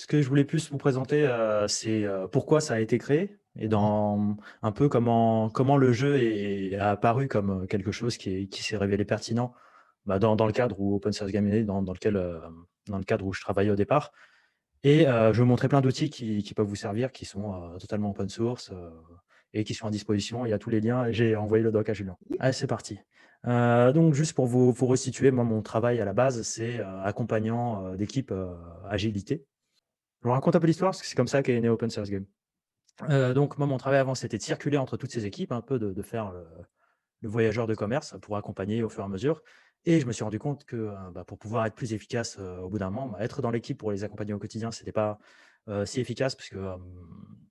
Ce que je voulais plus vous présenter, c'est, pourquoi ça a été créé et dans un peu comment le jeu a apparu comme, quelque chose qui s'est révélé pertinent, bah, dans le cadre où Open Source Game est né, dans le cadre où je travaillais au départ et je vais vous montrer plein d'outils qui peuvent vous servir, qui sont, totalement open source, et qui sont à disposition. Il y a tous les liens et j'ai envoyé le doc à Julien. Allez, c'est parti. Donc juste pour vous resituer, moi, mon travail à la base, c'est, accompagnant, d'équipes, agilité. Je vous raconte un peu l'histoire parce que c'est comme ça qu'est né Open Source Game. Donc moi, mon travail avant, c'était de circuler entre toutes ces équipes, un peu de faire le voyageur de commerce pour accompagner au fur et à mesure et je me suis rendu compte que, bah, pour pouvoir être plus efficace, au bout d'un moment, bah, être dans l'équipe pour les accompagner au quotidien, c'était pas, si efficace parce que,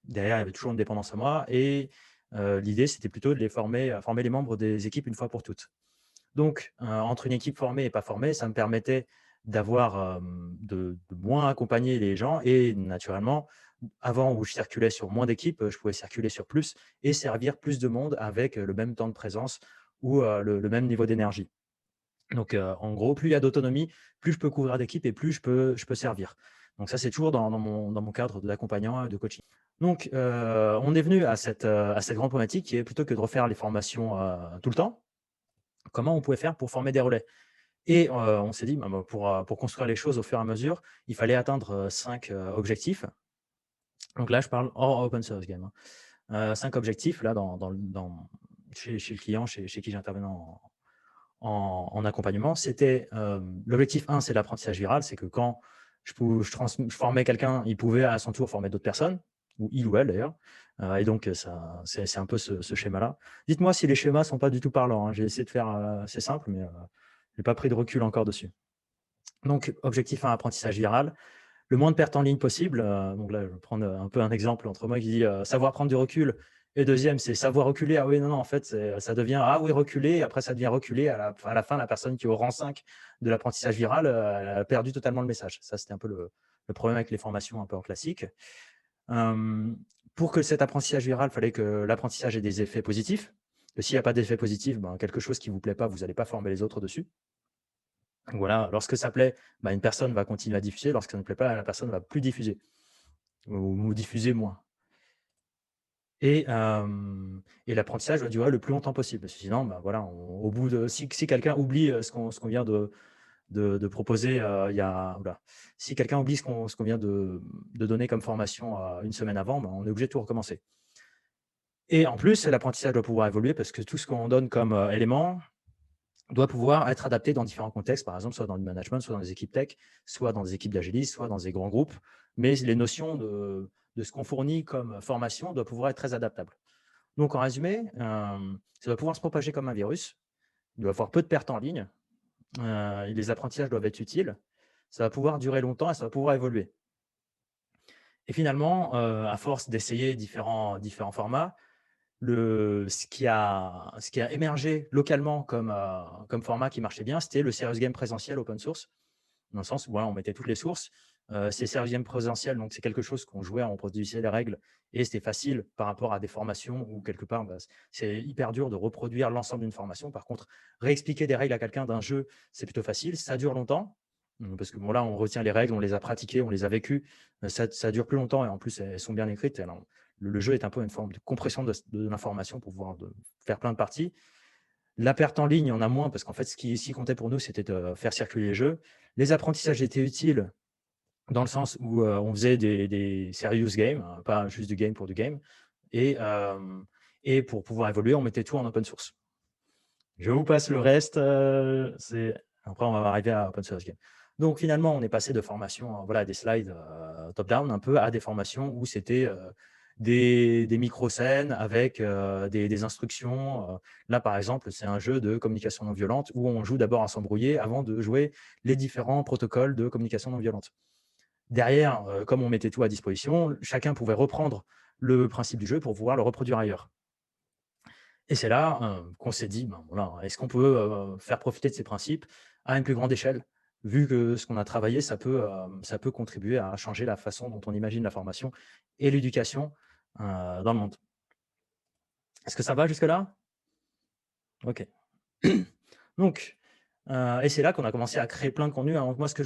derrière, il y avait toujours une dépendance à moi et l'idée, c'était plutôt de les former les membres des équipes une fois pour toutes. Donc, entre une équipe formée et pas formée, ça me permettait d'avoir, de moins accompagner les gens et naturellement, avant où je circulais sur moins d'équipes, je pouvais circuler sur plus et servir plus de monde avec, le même temps de présence ou, le même niveau d'énergie. Donc, en gros, plus il y a d'autonomie, plus je peux couvrir d'équipes et plus je peux servir. Donc ça, c'est toujours dans mon cadre d'accompagnant et de coaching. Donc, on est venu à cette grande problématique qui est plutôt que de refaire les formations, tout le temps, comment on pouvait faire pour former des relais? Et on s'est dit, bah, pour construire les choses au fur et à mesure, il fallait atteindre, 5 objectifs. Donc là, je parle hors open source game, hein. 5 objectifs là chez le client, chez qui j'intervenais en accompagnement. C'était, l'objectif 1, c'est l'apprentissage viral. C'est que quand je formais quelqu'un, il pouvait à son tour former d'autres personnes, ou il ou elle d'ailleurs. Et donc, ça c'est un peu ce schéma-là. Dites-moi si les schémas sont pas du tout parlants, hein. J'ai essayé de faire, assez simple, mais, j'ai pas pris de recul encore dessus. Donc, objectif 1, apprentissage viral. Le moins de pertes en ligne possible, donc là, je vais prendre, un peu un exemple entre moi qui dit, savoir prendre du recul et deuxième, c'est savoir reculer. Ah oui, non, non, en fait, ça devient: «Ah oui, reculer» et après ça devient reculer. À la fin, la personne qui est au rang 5 de l'apprentissage viral, elle a perdu totalement le message. Ça, c'était un peu le problème avec les formations un peu en classique. Hem, pour que cet apprentissage viral, il fallait que l'apprentissage ait des effets positifs. Que s'il y a pas d'effet positif, ben, quelque chose qui vous plaît pas, vous allez pas former les autres dessus. Donc voilà, lorsque ça plaît, bah, une personne va continuer à diffuser, lorsque ça ne plaît pas, la personne va plus diffuser ou diffuser moins et l'apprentissage doit durer le plus longtemps possible parce que sinon, bah, voilà, au bout de si quelqu'un oublie, ce qu'on vient de proposer, il y a ouh si quelqu'un oublie ce qu'on vient de donner comme formation, 1 semaine avant, bah, on est obligé de tout recommencer et en plus, l'apprentissage doit pouvoir évoluer parce que tout ce qu'on donne comme, élément doit pouvoir être adapté dans différents contextes, par exemple, soit dans le management, soit dans les équipes tech, soit dans des équipes d'agilistes, soit dans des grands groupes. Mais les notions de ce qu'on fournit comme formation doivent pouvoir être très adaptables. Donc, en résumé, ça doit pouvoir se propager comme un virus. Il doit y avoir peu de pertes en ligne. Et les apprentissages doivent être utiles. Ça va pouvoir durer longtemps et ça va pouvoir évoluer. Et finalement, à force d'essayer différents formats, ce qui a émergé localement comme format qui marchait bien, c'était le serious game présentiel open source. Dans le sens où voilà, on mettait toutes les sources. C'est serious game présentiel, donc c'est quelque chose qu'on jouait, on produisait les règles et c'était facile par rapport à des formations où quelque part, bah, c'est hyper dur de reproduire l'ensemble d'une formation. Par contre, réexpliquer des règles à quelqu'un d'un jeu, c'est plutôt facile. Ça dure longtemps, parce que bon là, on retient les règles, on les a pratiquées, on les a vécues. Ça dure plus longtemps et en plus, elles sont bien écrites. Alors, le jeu est un peu une forme de compression de l'information pour pouvoir faire plein de parties. La perte en ligne, il y en a moins parce qu'en fait, ce qui comptait pour nous, c'était de faire circuler les jeux. Les apprentissages étaient utiles dans le sens où, on faisait des serious games, hein, pas juste du game pour du game et pour pouvoir évoluer, on mettait tout en open source. Je vous passe le reste, c'est après on va arriver à open source game. Donc finalement, on est passé de formations, voilà, des slides, top down un peu à des formations où c'était, des micro-scènes avec, des instructions. Là, par exemple, c'est un jeu de communication non violente où on joue d'abord à s'embrouiller avant de jouer les différents protocoles de communication non violente. Derrière, comme on mettait tout à disposition, chacun pouvait reprendre le principe du jeu pour pouvoir le reproduire ailleurs. Et c'est là, qu'on s'est dit: «Ben, voilà, est-ce qu'on peut, faire profiter de ces principes à une plus grande échelle?» Vu que ce qu'on a travaillé, ça peut contribuer à changer la façon dont on imagine la formation et l'éducation, dans le monde. Est-ce que ça va jusque-là? OK. Donc, et c'est là qu'on a commencé à créer plein de contenus. Alors moi, ce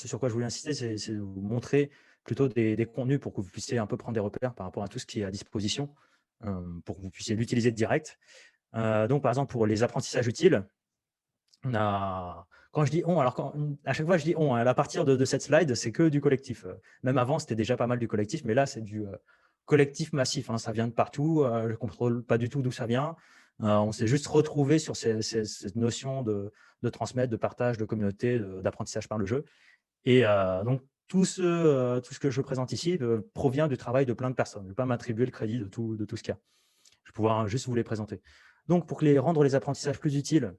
sur quoi je voulais insister, c'est de vous montrer plutôt des contenus pour que vous puissiez un peu prendre des repères par rapport à tout ce qui est à disposition, pour que vous puissiez l'utiliser direct. Donc, par exemple, pour les apprentissages utiles, on a quand je dis «on», alors à chaque fois je dis «on», hein, à partir de cette slide, c'est que du collectif. Même avant, c'était déjà pas mal du collectif, mais là, c'est du, collectif massif, hein. Ça vient de partout, je ne contrôle pas du tout d'où ça vient. On s'est juste retrouvé sur cette notion de transmettre, de partage, de communauté, d'apprentissage par le jeu et donc tout ce que je présente ici, provient du travail de plein de personnes. Je ne vais pas m'attribuer le crédit de tout ce qu'il y a. Je vais pouvoir juste vous les présenter. Donc pour rendre les apprentissages plus utiles,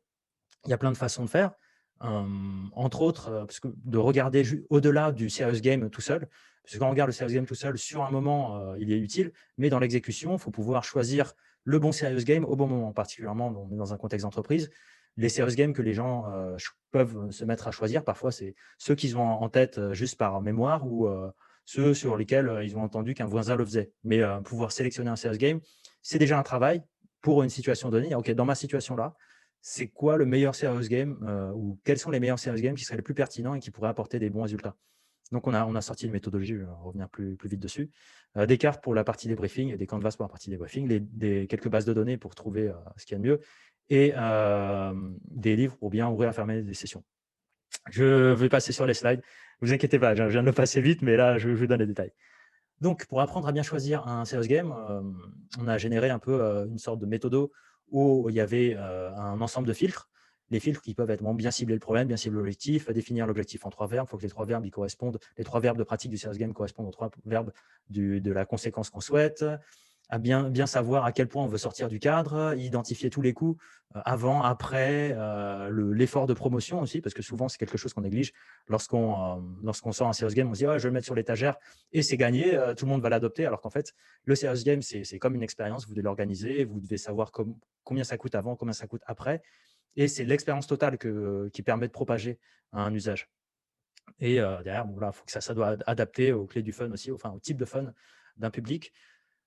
il y a plein de façons de faire. Entre autres, parce que de regarder au-delà du serious game tout seul, parce que quand on regarde le serious game tout seul, sur un moment, il est utile, mais dans l'exécution, il faut pouvoir choisir le bon serious game au bon moment. Particulièrement, on est dans un contexte d'entreprise. Les serious games que les gens peuvent se mettre à choisir, parfois, c'est ceux qu'ils ont en tête juste par mémoire ou ceux sur lesquels ils ont entendu qu'un voisin le faisait. Mais pouvoir sélectionner un serious game, c'est déjà un travail pour une situation donnée. OK, dans ma situation là, c'est quoi le meilleur serious game ou quels sont les meilleurs serious games qui seraient les plus pertinents et qui pourraient apporter des bons résultats. Donc, on a sorti une méthodologie, je vais revenir plus vite dessus. Des cartes pour la partie débriefing et des canvas pour la partie débriefing, quelques bases de données pour trouver ce qu'il y a de mieux et des livres pour bien ouvrir et fermer des sessions. Je vais passer sur les slides. Ne vous inquiétez pas, je viens de le passer vite, mais là, je vous donne les détails. Donc, pour apprendre à bien choisir un serious game, on a généré un peu une sorte de méthodo où il y avait un ensemble de filtres. Les filtres qui peuvent être bien cibler le problème, bien cibler l'objectif, définir l'objectif en 3 verbes. Il faut que les 3 verbes ils correspondent, les 3 verbes de pratique du serious game correspondent aux 3 verbes de la conséquence qu'on souhaite, à bien savoir à quel point on veut sortir du cadre, identifier tous les coups avant, après, l'effort de promotion aussi, parce que souvent c'est quelque chose qu'on néglige. Lorsqu'on sort un serious game, on se dit je vais le mettre sur l'étagère et c'est gagné, tout le monde va l'adopter, alors qu'en fait, le serious game, c'est comme une expérience, vous devez l'organiser, vous devez savoir combien ça coûte avant, combien ça coûte après, et c'est l'expérience totale qui permet de propager un usage. Et derrière, bon, là, faut que ça doit adapter aux clés du fun aussi, enfin au type de fun d'un public.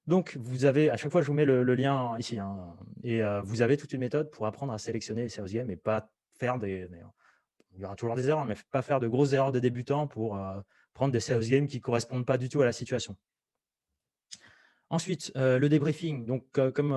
Donc, vous avez, à chaque fois, je vous mets le lien ici, hein, et vous avez toute une méthode pour apprendre à sélectionner les serious games et pas faire il y aura toujours des erreurs, mais pas faire de grosses erreurs de débutants pour prendre des serious games qui ne correspondent pas du tout à la situation. Ensuite, le débriefing. Donc, comme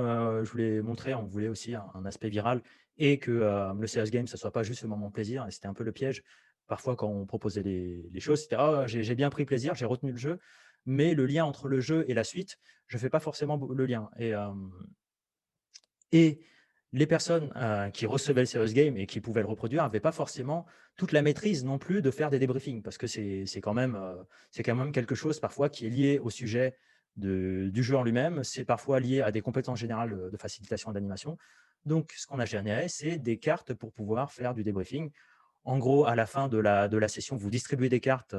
je vous l'ai montré, on voulait aussi un aspect viral et que le serious game, ça ne soit pas juste le moment de plaisir. Et c'était un peu le piège. Parfois, quand on proposait les choses, c'était j'ai bien pris plaisir, j'ai retenu le jeu, mais le lien entre le jeu et la suite, je ne fais pas forcément le lien. Et les personnes qui recevaient le serious game et qui pouvaient le reproduire n'avaient pas forcément toute la maîtrise non plus de faire des débriefings, parce que c'est quand même quelque chose parfois qui est lié au sujet du jeu en lui-même. C'est parfois lié à des compétences générales de facilitation et d'animation. Donc, ce qu'on a généré, c'est des cartes pour pouvoir faire du débriefing. En gros, à la fin de la session, vous distribuez des cartes.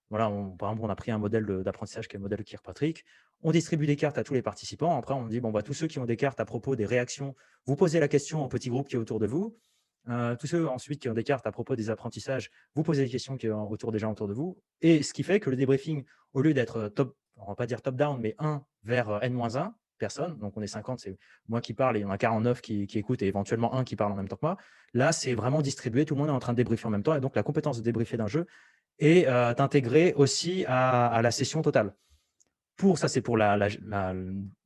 Voilà, par exemple, on a pris un modèle d'apprentissage qui est le modèle Kirkpatrick. On distribue des cartes à tous les participants. Après, on dit, tous ceux qui ont des cartes à propos des réactions, vous posez la question au petit groupe qui est autour de vous. Tous ceux ensuite qui ont des cartes à propos des apprentissages, vous posez des questions qui sont autour des gens autour de vous. Et ce qui fait que le débriefing, au lieu d'être on va pas dire top-down, mais 1 vers N-1 personnes, donc on est 50, c'est moi qui parle et il y en a 49 qui écoutent et éventuellement un qui parle en même temps que moi. Là, c'est vraiment distribué, tout le monde est en train de débriefer en même temps. Et donc, la compétence de débriefer d'un jeu, et d'intégrer aussi à la session totale. Ça, c'est pour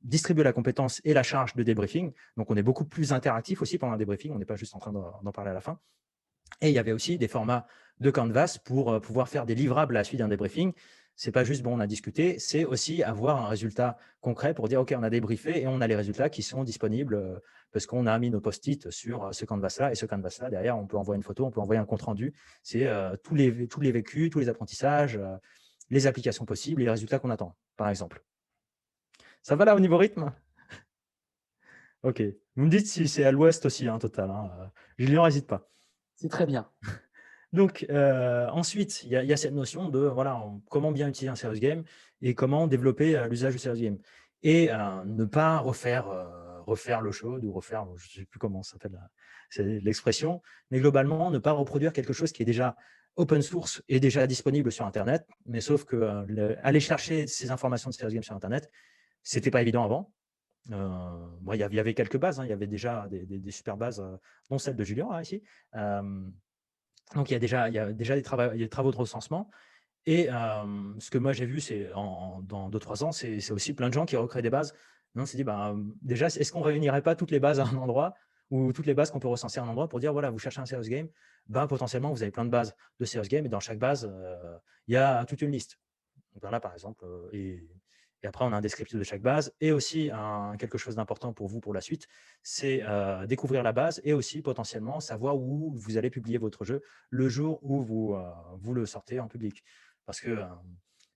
distribuer la compétence et la charge de débriefing. Donc, on est beaucoup plus interactif aussi pendant un débriefing. On n'est pas juste en train d'en parler à la fin. Et il y avait aussi des formats de Canvas pour pouvoir faire des livrables à la suite d'un débriefing. C'est pas juste, on a discuté, c'est aussi avoir un résultat concret pour dire, OK, on a débriefé et on a les résultats qui sont disponibles parce qu'on a mis nos post-it sur ce Canvas-là. Et ce Canvas-là, derrière, on peut envoyer une photo, on peut envoyer un compte-rendu. C'est tous les vécus, tous les apprentissages, les applications possibles et les résultats qu'on attend, par exemple. Ça va là au niveau rythme? OK. Vous me dites si c'est à l'ouest aussi, total. Julien, n'hésite pas. C'est très bien. Donc, ensuite, il y a cette notion de comment bien utiliser un serious game et comment développer l'usage du serious game. Et ne pas refaire l'eau chaude ou refaire, je ne sais plus comment ça s'appelle c'est l'expression, mais globalement, ne pas reproduire quelque chose qui est déjà open source et déjà disponible sur Internet. Mais sauf que aller chercher ces informations de serious game sur Internet, c'était pas évident avant. Il y avait quelques bases, il y avait déjà des super bases, dont celle de Julien, ici. Donc, il y a déjà des travaux de recensement. Et ce que moi j'ai vu, c'est dans 2-3 ans, c'est aussi plein de gens qui recréent des bases. Et on s'est dit, bah, déjà, est-ce qu'on réunirait pas toutes les bases à un endroit ou toutes les bases qu'on peut recenser à un endroit pour dire, voilà, vous cherchez un serious game, ben, potentiellement, vous avez plein de bases de serious game et dans chaque base, il y a toute une liste. Donc là, par exemple, et après, on a un descriptif de chaque base et aussi quelque chose d'important pour vous pour la suite, c'est découvrir la base et aussi potentiellement savoir où vous allez publier votre jeu le jour où vous le sortez en public. Parce que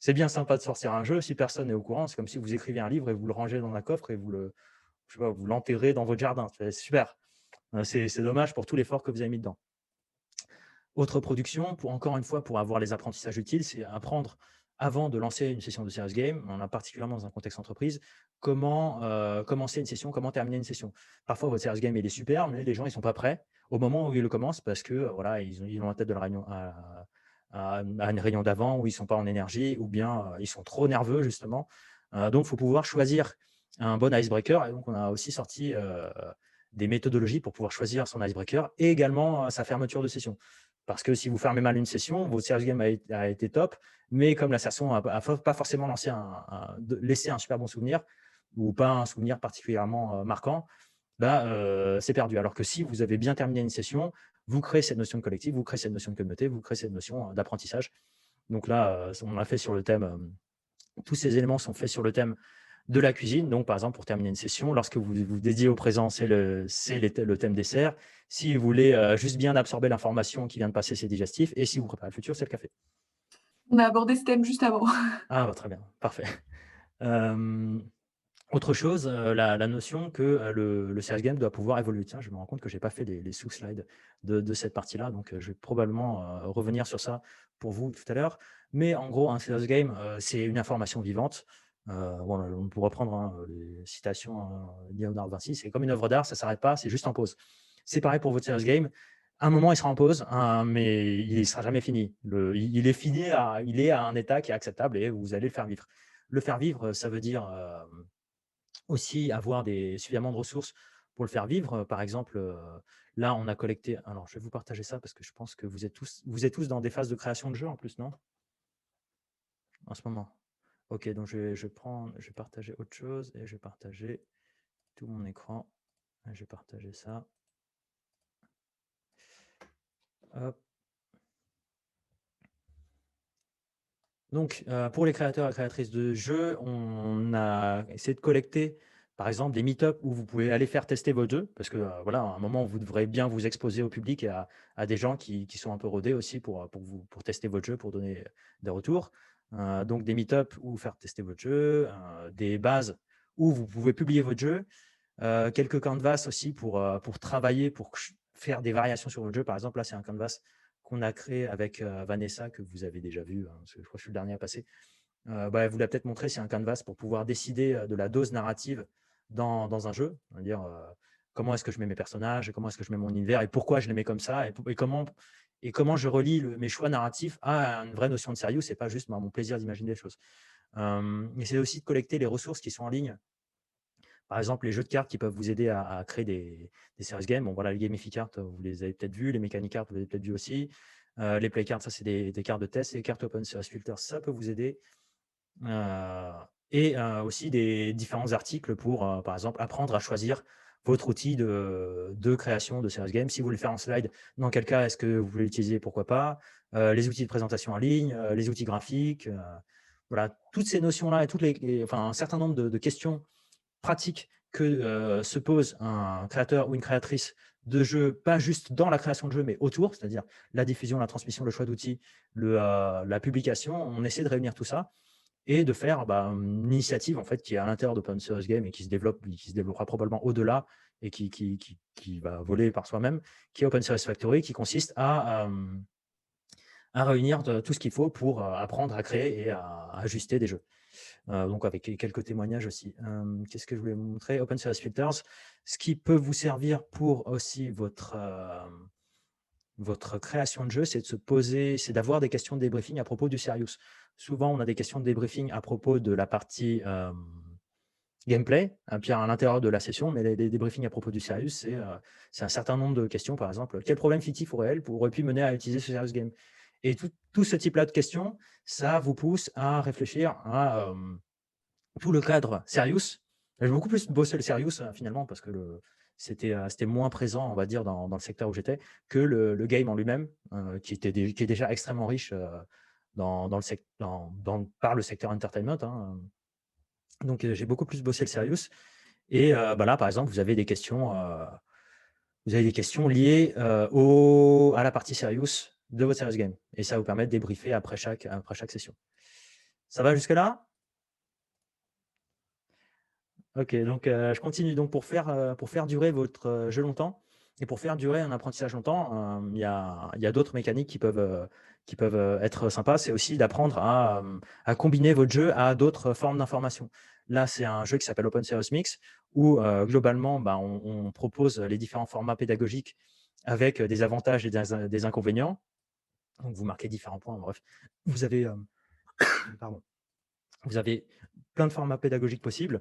c'est bien sympa de sortir un jeu, si personne n'est au courant, c'est comme si vous écriviez un livre et vous le rangez dans un coffre et je sais pas, vous l'enterrez dans votre jardin. C'est super. C'est dommage pour tout l'effort que vous avez mis dedans. Autre production, encore une fois, pour avoir les apprentissages utiles, c'est apprendre avant de lancer une session de serious game, on a particulièrement dans un contexte entreprise, comment commencer une session, comment terminer une session. Parfois, votre serious game, il est super, mais les gens, ils ne sont pas prêts au moment où ils le commencent parce que voilà, ils ont la tête de la réunion à une réunion d'avant où ils ne sont pas en énergie ou bien ils sont trop nerveux, justement. Donc, il faut pouvoir choisir un bon icebreaker. Et donc, on a aussi sorti des méthodologies pour pouvoir choisir son icebreaker et également sa fermeture de session. Parce que si vous fermez mal une session, votre serious game a été top, mais comme la session n'a pas forcément laissé un super bon souvenir, ou pas un souvenir particulièrement marquant, bah, c'est perdu. Alors que si vous avez bien terminé une session, vous créez cette notion de collectif, vous créez cette notion de communauté, vous créez cette notion d'apprentissage. Donc là, on a fait sur le thème, tous ces éléments sont faits sur le thème de la cuisine. Donc, par exemple, pour terminer une session, lorsque vous vous dédiez au présent, c'est le thème dessert. Si vous voulez juste bien absorber l'information qui vient de passer, c'est digestif. Et si vous préparez le futur, c'est le café. On a abordé ce thème juste avant. Ah, bah, très bien, parfait. Euh, Autre chose, la notion que le serious game doit pouvoir évoluer. Tiens, je me rends compte que je n'ai pas fait les sous-slides de cette partie-là, donc je vais probablement revenir sur ça pour vous tout à l'heure. Mais en gros, un serious game, c'est une information vivante. Voilà, on pourrait prendre les citations de Léonard de Vinci, c'est comme une œuvre d'art, ça ne s'arrête pas, c'est juste en pause. C'est pareil pour votre serious game. À un moment, il sera en pause, hein, mais il ne sera jamais fini. Il est fini, il est à un état qui est acceptable et vous allez le faire vivre. Le faire vivre, ça veut dire aussi avoir suffisamment de ressources pour le faire vivre. Par exemple, là, on a collecté. Alors, je vais vous partager ça parce que je pense que vous êtes tous dans des phases de création de jeu en plus, non? En ce moment. Ok, donc je vais partager autre chose et je vais partager tout mon écran. Et je vais partager ça. Hop. Donc, pour les créateurs et créatrices de jeux, on a essayé de collecter, par exemple, des meet-up où vous pouvez aller faire tester votre jeu, parce que voilà, à un moment, vous devrez bien vous exposer au public et à des gens qui sont un peu rodés aussi pour tester votre jeu, pour donner des retours. Donc, des meet-up où faire tester votre jeu, des bases où vous pouvez publier votre jeu, quelques canvas aussi pour travailler, pour faire des variations sur votre jeu. Par exemple, là, c'est un canvas qu'on a créé avec Vanessa, que vous avez déjà vu, hein, parce que je crois que je suis le dernier à passer. Bah, elle vous l'a peut-être montré, c'est un canvas pour pouvoir décider de la dose narrative dans un jeu. C'est-à-dire comment est-ce que je mets mes personnages, comment est-ce que je mets mon univers et pourquoi je les mets comme ça et comment je relie mes choix narratifs à une vraie notion de sérieux. C'est pas juste mon plaisir d'imaginer des choses. Et c'est aussi de collecter les ressources qui sont en ligne. Par exemple, les jeux de cartes qui peuvent vous aider à créer des serious games. Bon, voilà, les Gamified Cards, vous les avez peut-être vus. Les Mechanic Cards, vous les avez peut-être vus aussi. Les Play Cards, ça, c'est des cartes de test. Et les cartes Open Serious Filter, ça peut vous aider. Et aussi des différents articles pour, par exemple, apprendre à choisir votre outil de création de serious game. Si vous voulez le faire en slide, dans quel cas est-ce que vous voulez l'utiliser, pourquoi pas. Les outils de présentation en ligne, les outils graphiques. Voilà, toutes ces notions-là et enfin, un certain nombre de questions pratique que se pose un créateur ou une créatrice de jeu, pas juste dans la création de jeu, mais autour, c'est-à-dire la diffusion, la transmission, le choix d'outils, la publication. On essaie de réunir tout ça et de faire une initiative en fait, qui est à l'intérieur d'Open Source Game et qui se développera probablement au-delà et qui va voler par soi-même, qui est Open Source Factory, qui consiste à réunir tout ce qu'il faut pour apprendre à créer et à ajuster des jeux. Donc avec quelques témoignages aussi. Qu'est-ce que je voulais vous montrer? Open Source Filters, ce qui peut vous servir pour aussi votre création de jeu, c'est de se poser, c'est d'avoir des questions de débriefing à propos du serious. Souvent, on a des questions de débriefing à propos de la partie gameplay, puis à l'intérieur de la session, mais les débriefings à propos du serious, c'est un certain nombre de questions, par exemple, quel problème fictif ou réel aurait pu mener à utiliser ce serious game? Et tout ce type-là de questions, ça vous pousse à réfléchir à tout le cadre Serious. J'ai beaucoup plus bossé le Serious finalement parce que c'était moins présent, on va dire, dans le secteur où j'étais, que le game en lui-même, qui est déjà extrêmement riche par le secteur entertainment, hein. Donc, j'ai beaucoup plus bossé le Serious. Et bah là, par exemple, vous avez des questions liées à la partie Serious de votre Serious Game. Et ça vous permet de débriefer après chaque session. Ça va jusque-là? Ok, donc je continue. Donc pour faire durer votre jeu longtemps et pour faire durer un apprentissage longtemps, il y a d'autres mécaniques qui peuvent être sympas. C'est aussi d'apprendre à combiner votre jeu à d'autres formes d'information. Là, c'est un jeu qui s'appelle Open Serious Mix où globalement, bah, on propose les différents formats pédagogiques avec des avantages et des inconvénients. Donc vous marquez différents points. Bref, vous avez, pardon, vous avez plein de formats pédagogiques possibles.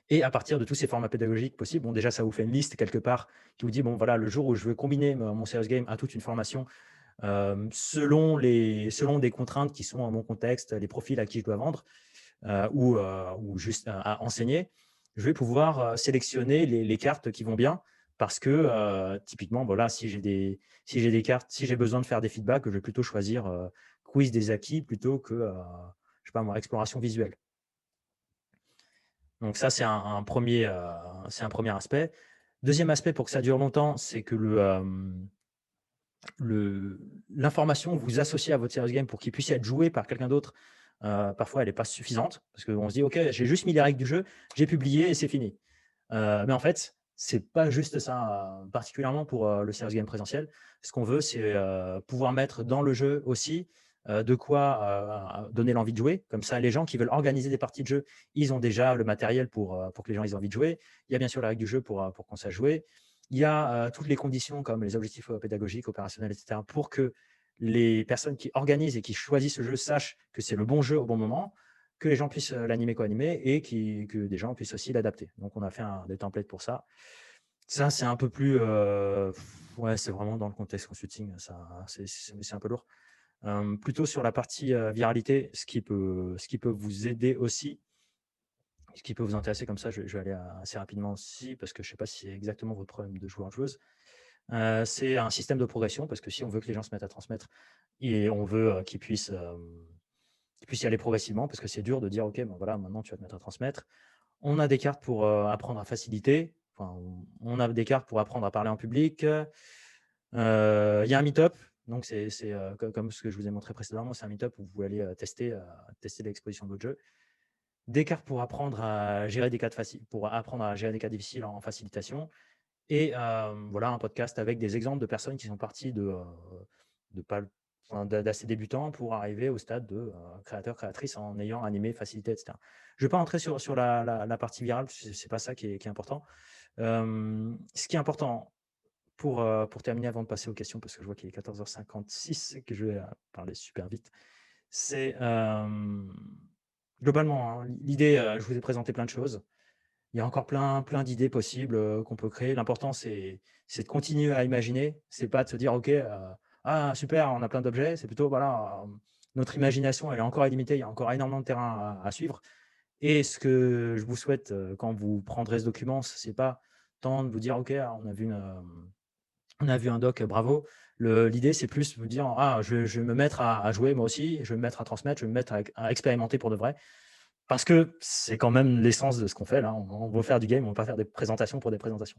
Et à partir de tous ces formats pédagogiques possibles, bon, déjà, ça vous fait une liste quelque part qui vous dit, bon, voilà, le jour où je veux combiner mon serious game à toute une formation selon des contraintes qui sont à mon contexte, les profils à qui je dois vendre ou juste à enseigner, je vais pouvoir sélectionner les cartes qui vont bien parce que typiquement, voilà, si j'ai des cartes, si j'ai besoin de faire des feedbacks, je vais plutôt choisir quiz des acquis plutôt que, je sais pas moi, exploration visuelle. Donc ça, c'est un premier aspect. Deuxième aspect, pour que ça dure longtemps, c'est que l'information que vous associez à votre serious game pour qu'il puisse être joué par quelqu'un d'autre, parfois, elle n'est pas suffisante. Parce qu'on se dit, OK, j'ai juste mis les règles du jeu, j'ai publié et c'est fini. Mais en fait, c'est pas juste ça, particulièrement pour le serious game présentiel. Ce qu'on veut, c'est pouvoir mettre dans le jeu aussi de quoi donner l'envie de jouer. Comme ça, les gens qui veulent organiser des parties de jeu, ils ont déjà le matériel pour que les gens aient envie de jouer. Il y a bien sûr la règle du jeu pour qu'on sache jouer. Il y a toutes les conditions comme les objectifs pédagogiques, opérationnels, etc. pour que les personnes qui organisent et qui choisissent le jeu sachent que c'est le bon jeu au bon moment, que les gens puissent l'animer, co-animer et que des gens puissent aussi l'adapter. Donc, on a fait des templates pour ça. Ça, c'est un peu plus. Ouais, c'est vraiment dans le contexte consulting, c'est un peu lourd. Plutôt sur la partie viralité, ce qui peut vous aider aussi, ce qui peut vous intéresser comme ça, je vais aller assez rapidement aussi, parce que je ne sais pas si c'est exactement votre problème de joueur-joueuse. C'est un système de progression, parce que si on veut que les gens se mettent à transmettre, et on veut qu'ils puissent y aller progressivement, parce que c'est dur de dire, OK, ben voilà, maintenant tu vas te mettre à transmettre. On a des cartes pour apprendre à faciliter. Enfin, on a des cartes pour apprendre à parler en public. Il y a un meet-up. Donc, c'est comme ce que je vous ai montré précédemment, c'est un meet-up où vous pouvez aller tester l'exposition de votre jeu. Des cartes pour apprendre à gérer des cas difficiles en facilitation. Et voilà, un podcast avec des exemples de personnes qui sont parties d'assez débutants pour arriver au stade de créateur, créatrice en ayant animé, facilité, etc. Je ne vais pas entrer sur la partie virale, ce n'est pas ça qui est important. Ce qui est important pour terminer avant de passer aux questions, parce que je vois qu'il est 14h56 et que je vais parler super vite, c'est globalement, hein, l'idée, je vous ai présenté plein de choses. Il y a encore plein d'idées possibles qu'on peut créer. L'important, c'est de continuer à imaginer. C'est pas de se dire, OK, ah super, on a plein d'objets. C'est plutôt, voilà, notre imagination, elle est encore illimitée. Il y a encore énormément de terrain à suivre. Et ce que je vous souhaite quand vous prendrez ce document, c'est pas tant de vous dire, OK, on a vu un doc, bravo. L'idée, c'est plus de vous dire, ah, je vais me mettre à jouer moi aussi, je vais me mettre à transmettre, je vais me mettre à expérimenter pour de vrai. Parce que c'est quand même l'essence de ce qu'on fait là. On veut faire du game, on ne veut pas faire des présentations pour des présentations.